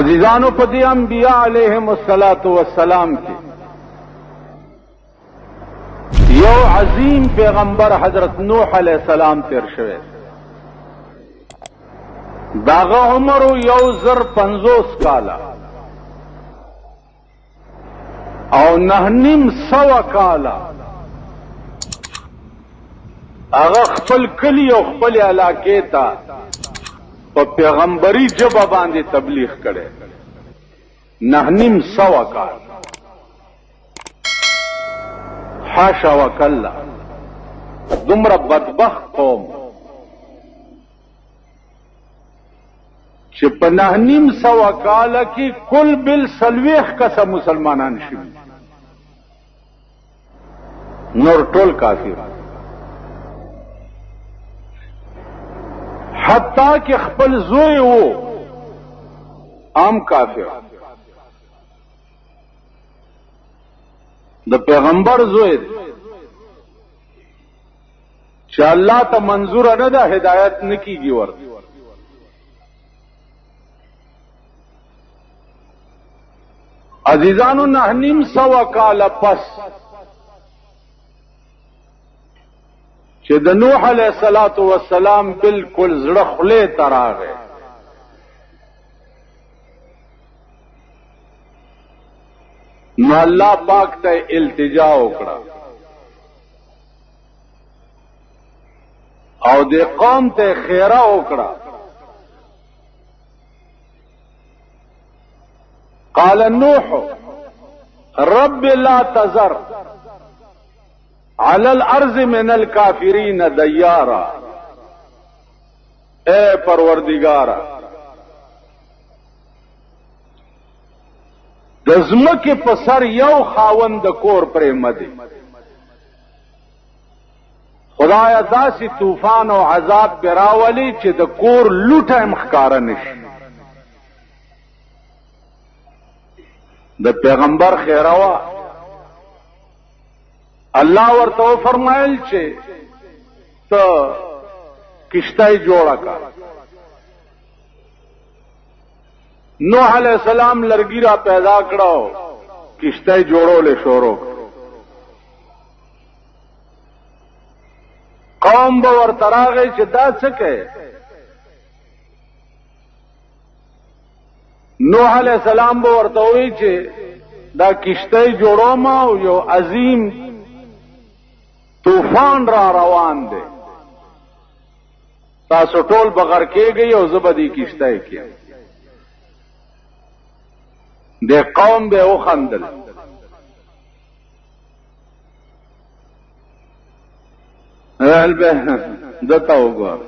عزیزانو پدی انبیاء علیہم السلام کی یو عظیم پیغمبر حضرت نوح علیہ السلام تیر شوه داغه عمر یو زر 50 کالا او 900 کالا هغه خپل کلی او خپل علاقې ته په پیغمبري جبه باندې تبلیغ کړي 900 کال حاشا وکلا دومره بدبخت قوم چې په 900 کال کې کل بل سلويخ کسه مسلمانان شوي نور ټول کافر حتی کہ خپل زوی وو عام کافر د پیغمبر زوی چې الله ته منظور نه ده هدایت نکیږي ورته عزیزانو 900 کال پس چې د نوح علیه السلام بالکل زړه خله تراغه نو الله پاک ته التجا وکړه او د قوم ته خیره وکړه قال نوح رب لا تذر على الارض من الكافرين ديارا اے پروردگارا د زمکه په سر یو خاوند کور پرې مدي خدایا داسې طوفان او عذاب براولي چې د کور لوټه مخکاره نشي د پیغمبر خیروا الله ورته فرمایل چې ته کشتای جوړه کا نوح علیہ السلام لرګی را پیدا کړو کشتای جوړولې شروع قوم به ورته راغی چې دا څه کوي نوح علیہ السلام به ورته وی چې دا کشتای جوړوم او یو عظیم طوفان را روان دی تاسو ټول بغیر کېږئ او زبدي کشتای کې د قوم به وخندل البه دته وګور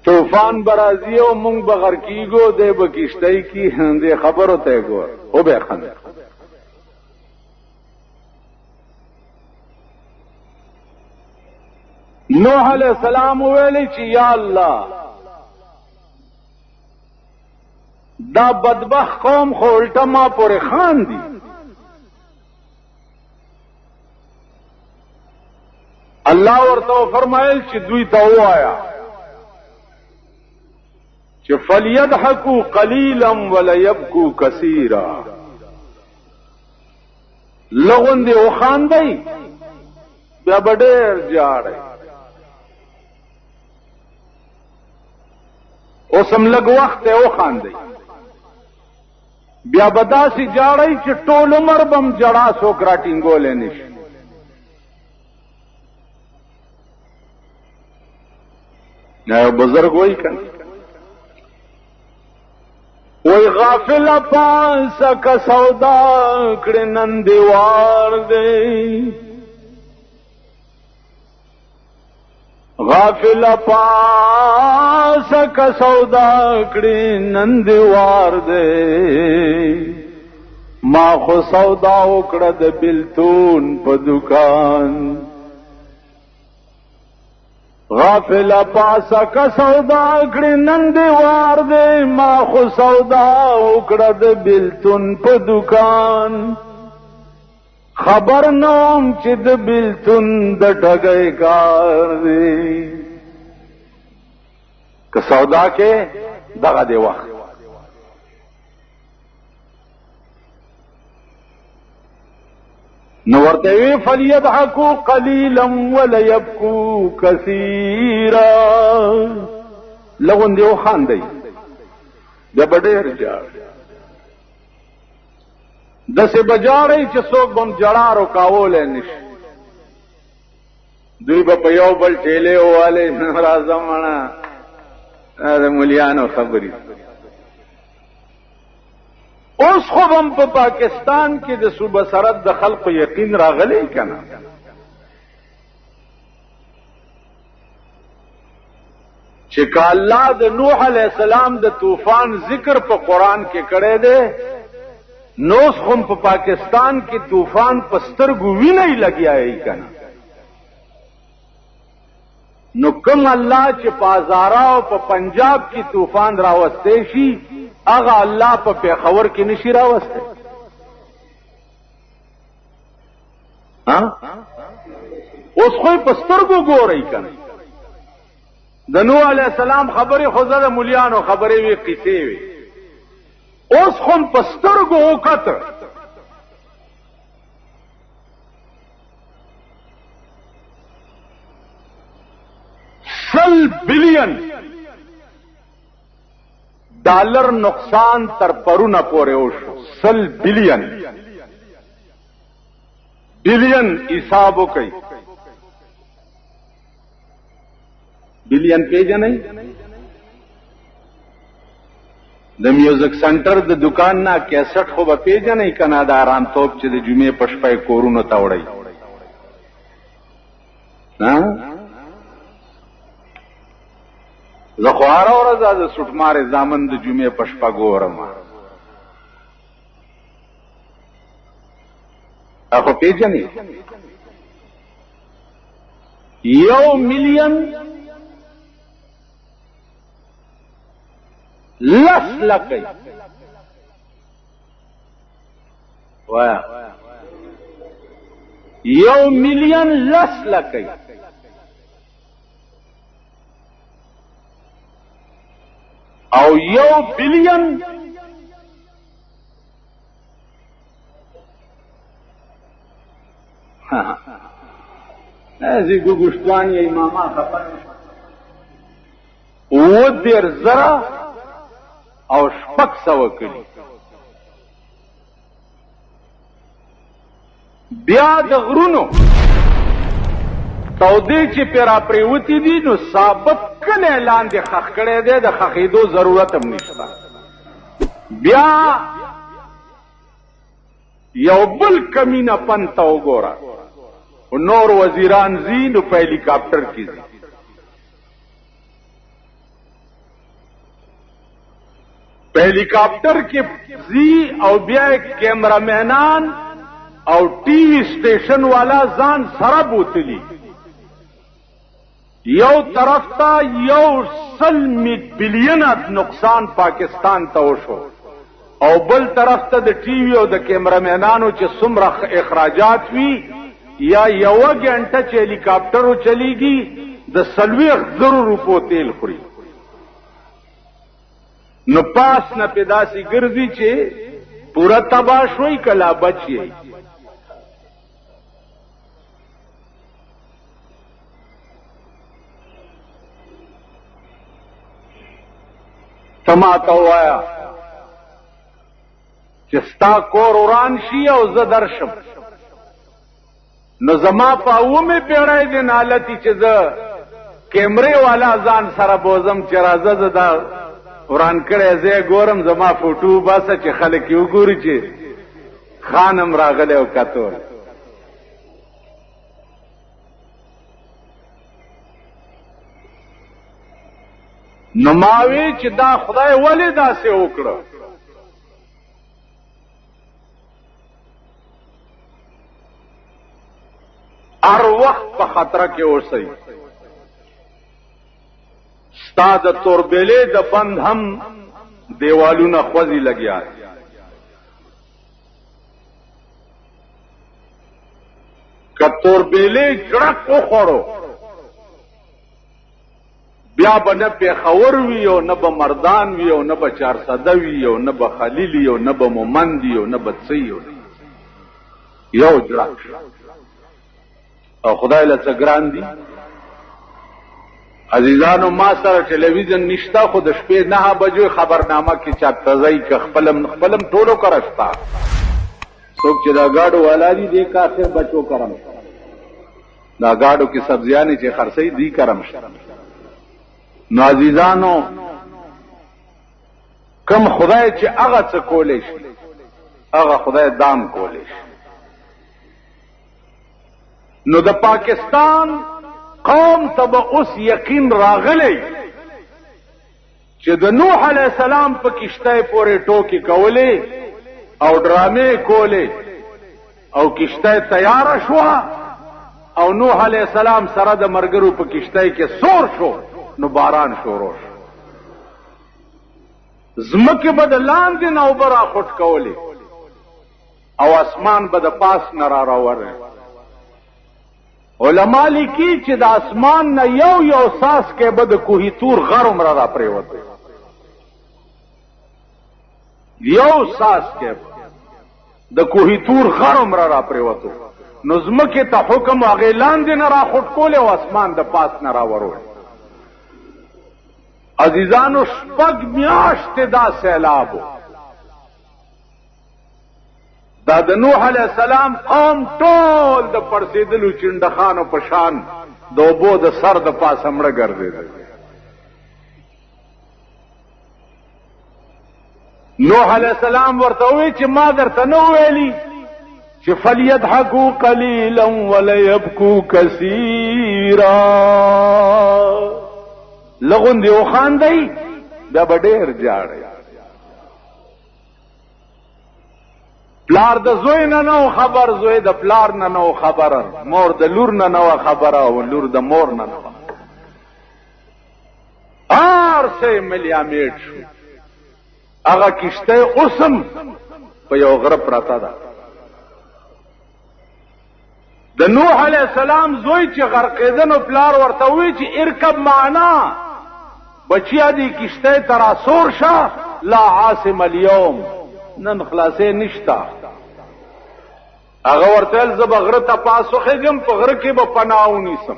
طوفان برازي او مونږ بغیر کېږو د بکشتای کې د خبرو ته ګور او به خندل نوح علیہ السلام ویلی چې یا الله دا بدبخت قوم خو الټه ما پورې خان دي الله ورته فرمایل چې دوی ته وایا چې فلیضحکوا قلیلا ولیبکوا کثیرا لغون دی وخاندي بیا ډېر جاړي اوسم لګ وخت او خاندي بیا بداسي جاړی چې ټول عمر بم جړا سو کراټینګول نشي نه بزرګ وای کړه وای غافل پاس کا سودا کړه نن دیوار دی غافل پاس کا سودا کړي نندوار دے ما خو سودا وکړه د بلتون په دکان غافل پاس کا سودا کړي نندوار دے ما خو سودا وکړه د بلتون په دکان خبر نوم چې د بلتون د ټګي کار دی که سودا کې دغه دی وخت. نو ورته وی فلیضحکوا قلیلا ولیبکوا کثیرا، لغون دی وخاندئ د بډیر جاړ دسې بجاړئ چې څوک بم جړا رکاولی نشي. دوی به په یو بل ټیلې ووالې راځه مړه د مولیانو خبرې. اوس خو هم په پاکستان کې د صوبه سرحد د خلقو یقین راغلی که نه؟ چې که الله د نوح علیہ السلام د طوفان ذکر په قرآن کې کړی دی، نو اوس خو په پاکستان کې طوفان په سترګو وینئ لګیایي که نه؟ نو کوم الله چې په هزاره او په پنجاب کې طوفان راوستی شي، هغه الله په پیښور کې نشي راوستی؟ اوس خو په سترګو ګورئ که نه؟ د نوح علیہ السلام خبرې خو زه د مولیانو خبرې وې، قصې وې. اوس خو په سترګو وکته. $100 بلین ډالر نقصان تر پرونه پورې وشو. 100 بلین حساب وکړئ. بلین پیژنئ؟ د میوزک سنټر د دکان نه کیسټ خو به پیژنئ که نه؟ د آرامتوب چې د جمعې په شپه یې کورونو ته وړئ. زه خو هره ورځ د سوټمارې زامن د جمعې په شپه ګورم. خو پیژنئ؟ 1 ملین 10 لکۍ وایا 1 ملین 10 لکۍ او 1 بلین ازی گوشتوان یا اماما خفر 10,000 او 600 کړي. بیا د غرونو تودې چې پیرا پریوتی دي، نو ثابت کله لاندې خخ کړی دی، د خخېدو ضرورت هم نشته. بیا یو بل کمینه پنته وګوره، نور وزیران زی نو په هلیکاپټر کې زی. په هلیکاپټر کې زی او بیا کیمرامینان او ټي وي سټیشن والا ځان سره بوتلی. یو طرف ته 100 بلین نقصان پاکستان ته وشو، او بل طرف ته د ټي وي او د کیمرامینانو چې څومره اخراجات وي، یا یو غنټه چې هلیکاپټر چلیږي د 40,000 روپو تیل خوري. نو پاس نه پیداسي ګرځي چې پورا تباہ شوي کلا بچي. تما ته وایا چې ستا کور وران شي او زه درشم، نو زما په 9مې پیړۍ د نالتي چې زه کیمرې والا ځان سره بوزم چې راځه زه دا وران کړی ځای ګورم، زما فوټو باسه چې خلک یې وګوري چې خانم راغلی او کتو. نو ما وی چې دا خدای ولې داسې وکړه؟ هر وخت په خطر کې اوسئ. ستا د توربیلې د بند هم دیوالونه خوځي لګیا. که توربیلې جړک وخوړو بیا به نه پیښور وي او نه به مردان وي او نه به چارسده وي او نه به خلیل وي او نه به مومند وي او نه به څه وي، یو جړک او خدای له څه ګران دي. عزیزانو ما سره ټلویزیون نشته، خو د شپې 9 بجو خبرنامه کې چاپتازی که خپلم ټولو کرشتا څوک چې دا گاډو والا دي دې کافر بچو کرم، دا گاډو کې سبزیانې چې خرڅي دي کرم. نو عزیزانو کم خدای چې هغه څه کولی شي هغه خدای دام کولی شي. نو د پاکستان قوم ته به اوس یقین راغلی چې د نوح علیه السلام په کشته پورې ټوکې کولې او ډرامې کولې او کشته تیاره شوه او نوح علیه السلام سره د مرګرو په کشته کې سور شو، نو باران شروع شو. زمکه به د لاندې نه اوبه راخوټ کولې او اسمان به د پاس نه را راوړی. علما لیکي چې د اسمان نه یو ساس کې به د کوهی تور غر عمره را پریوته، یو ساس کې د کوهی تور غر عمره را پریوته. نو زمکه ته حکم هغه لاندې نه راخوټ کولې او اسمان د پاس نه را وروړي. عزیزانو 6 میاشتې دا سیلاب دا د نوح علیه السلام قوم ټول د پړسېدلو چنډخانو په شان د اوبو د سر د پاسه مړه ګرځېدل. نوح علیه السلام ورته وی چې ما درته نه ویلي چې فلیضحکوا قلیلا ولیبکوا کثیرا، لغوندې وخاندئ بیا به ډېر ژاړئ. پلار د زوی نه نو خبر، زوی د پلار نه نو خبر، مور د لور نه نو خبره او لور د مور نه نو. هر څه ملیامیټ شو. هغه کشته اوسم په یو غره پراته ده. د نوح علیه السلام زوی چې غرقېده نو پلار ورته وی چې ارکب معنا، بچیا دی کشته ترا سور شه، لا عاصم اليوم، نن خلاصې نشتا. هغه ورته زه به غره ته پاسخېږم، په غره کې به پناه ونیسم.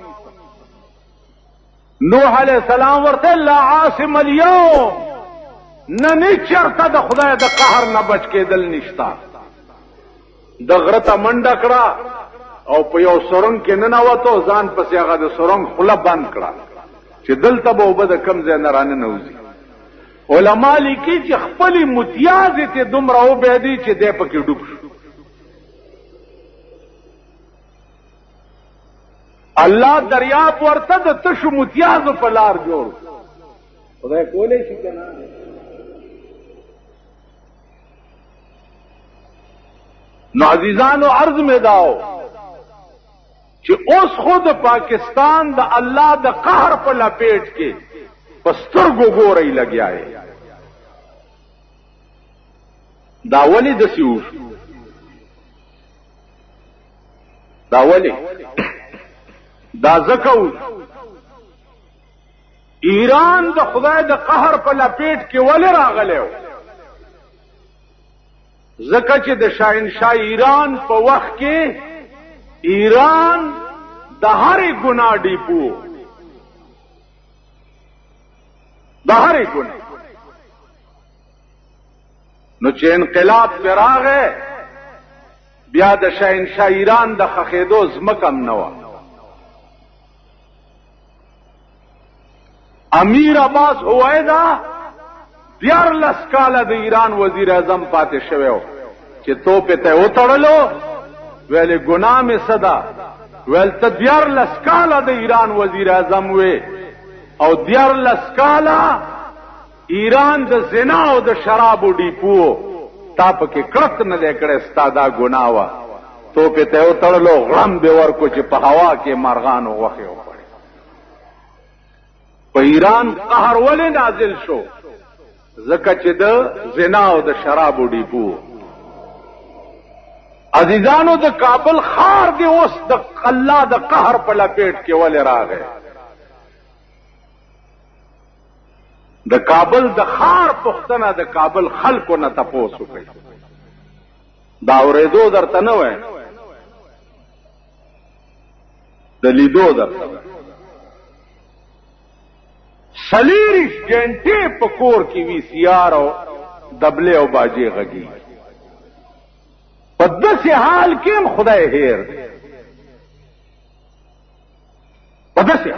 نوح علیه السلام ورته لا عاصم اليوم، نن چرته د خدای د قهر نه بچ کېدل نشتا. د غره ته منډه کړه او په یو سرنګ کې ننوتو، ځان پسې هغه د سرنګ خوله بند کړه چې دلته به اوبه د کم ځای نه راننوځي. علما لیکي چې خپلې متیازې ته دومره وبهېدې چې دی پکې ډوب شو. الله دریاب ورته د تشو متیازو په لار جوړ. خدای کولی شي که نه؟ نو عزیزانو عرض میں داو چې اوس خود پاکستان د الله د قهر په لپیټ کې پسترګو ګورې لګیا ہے. دا ولی د سیو دا ولی دا زکو ایران د خدای د قهر په لپیټ کې ولی راغلی و؟ زکه چې د شاهنشاه ایران په وخت کې ایران د هرې ګناه ډیپو، د هرې ګناه. نو چې انقلاب پې راغی بیا د شاهنشاه ایران د خښېدو ځمکه هم نه وه. امیر عباس هویدا 14 کاله د ایران وزیر اعظم پاتې شوی و چې توپې ته یې وتړلو، ویلې ګناه مې څه ده؟ ویل ته 14 کاله د ایران وزیر اعظم وې او 14 کاله ایران د زنا او د شرابو ډیپو، تا پکې کړت نه دی کړی، ستا دا ګناه وه. توپې ته یې وتړلو، غړم دې ورکو چې په هوا کې مرغانو غوښې وخوړې. په ایران قهر ولې نازل شو؟ ځکه چې د زنا او د شرابو ډیپو. عزیزانو د کابل خار دی اوس د الله د قهر په لپیټ کې ولې راغی؟ د کابل د ښار پوښتنه د کابل خلکو نه تپوس وکړئ. دا اورېدو درته نه وای، د لیدو درته. 40 غنټې په کور کې وي سی آر او دبلې او باجې غږي. په داسې حال کې هم خدای هیر دی. په داسې